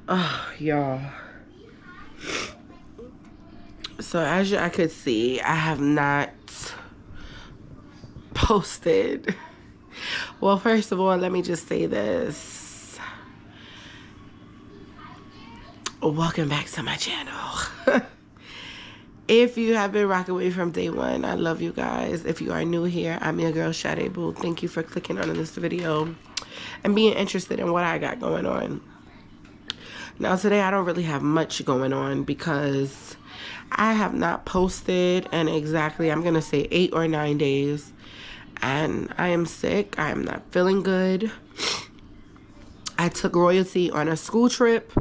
Oh, y'all. So as I could see, I have not posted. Well, first of all, let me just say this. Welcome back to my channel. If you have been rocking with me from day one, I love you guys. If you are new here, I'm your girl, Sade Boo. Thank you for clicking on this video and being interested in what I got going on. Now, today I don't really have much going on because I have not posted in exactly, I'm going to say 8 or 9 days. And I am sick. I am not feeling good. I took Royalty on a school trip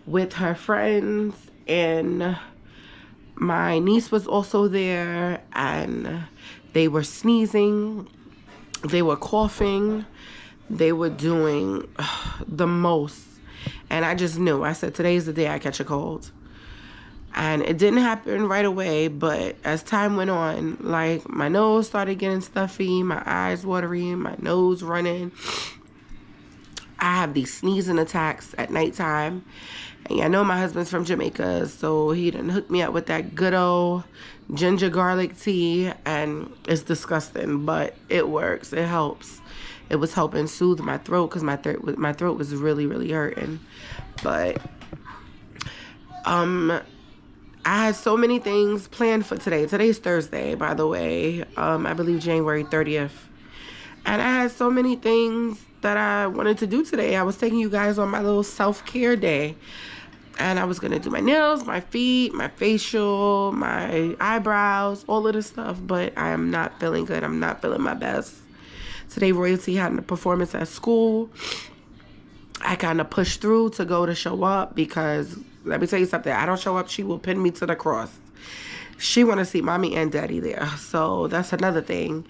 with her friends, and my niece was also there, and they were sneezing, they were coughing, they were doing the most. And I just knew. I said, today's the day I catch a cold. And it didn't happen right away, but as time went on, like, my nose started getting stuffy, my eyes watery, my nose running. I have these sneezing attacks at nighttime. And I know my husband's from Jamaica, so he done hooked me up with that good old ginger garlic tea, and it's disgusting, but it works. It helps. It was helping soothe my throat because my throat was really, really hurting. But I had so many things planned for today. Today's Thursday, by the way. I believe January 30th. And I had so many things that I wanted to do today. I was taking you guys on my little self-care day. And I was going to do my nails, my feet, my facial, my eyebrows, all of this stuff. But I am not feeling good. I'm not feeling my best. Today, Royalty had a performance at school. I kind of pushed through to go to show up because, let me tell you something, I don't show up, she will pin me to the cross. She want to see mommy and daddy there, so that's another thing.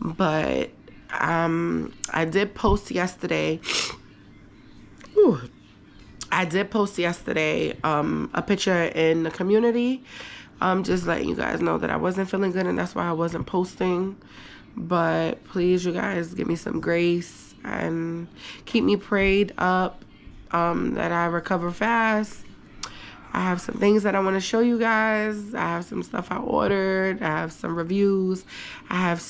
But I did post yesterday. I did post yesterday a picture in the community, just letting you guys know that I wasn't feeling good, and that's why I wasn't posting. But please, you guys, give me some grace and keep me prayed up, that I recover fast. I have some things that I want to show you guys. I have some stuff I ordered. I have some reviews. I have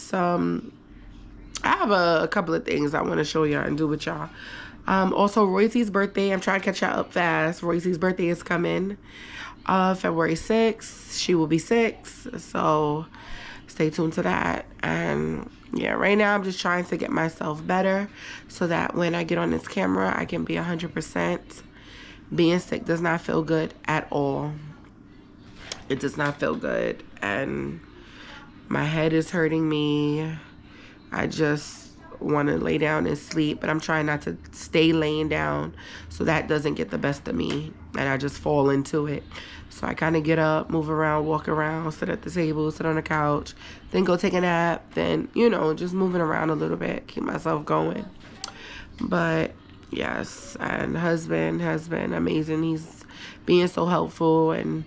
a couple of things I want to show y'all and do with y'all. Also, Royalty's birthday. I'm trying to catch y'all up fast. Royalty's birthday is coming February 6th. She will be 6. So stay tuned to that. And yeah, right now I'm just trying to get myself better so that when I get on this camera, I can be 100%. Being sick does not feel good at all. It does not feel good. And my head is hurting me. I just want to lay down and sleep, but I'm trying not to stay laying down so that doesn't get the best of me and I just fall into it. So I kind of get up, move around, walk around, sit at the table, sit on the couch, then go take a nap, then, you know, just moving around a little bit, keep myself going. But yes, and husband has been amazing. He's being so helpful and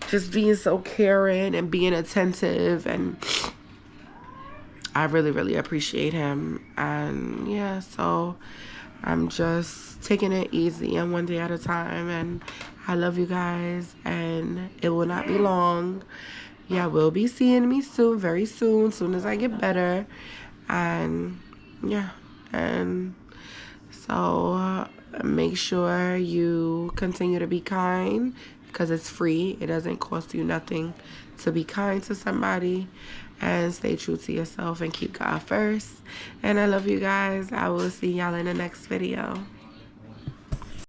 just being so caring and being attentive, and I really, really appreciate him. And yeah, so I'm just taking it easy and one day at a time, and I love you guys, and it will not be long. Yeah, will be seeing me soon, very soon as I get better. And yeah, and so make sure you continue to be kind because it's free. It doesn't cost you nothing to be kind to somebody, and stay true to yourself and keep God first. And I love you guys. I will see y'all in the next video.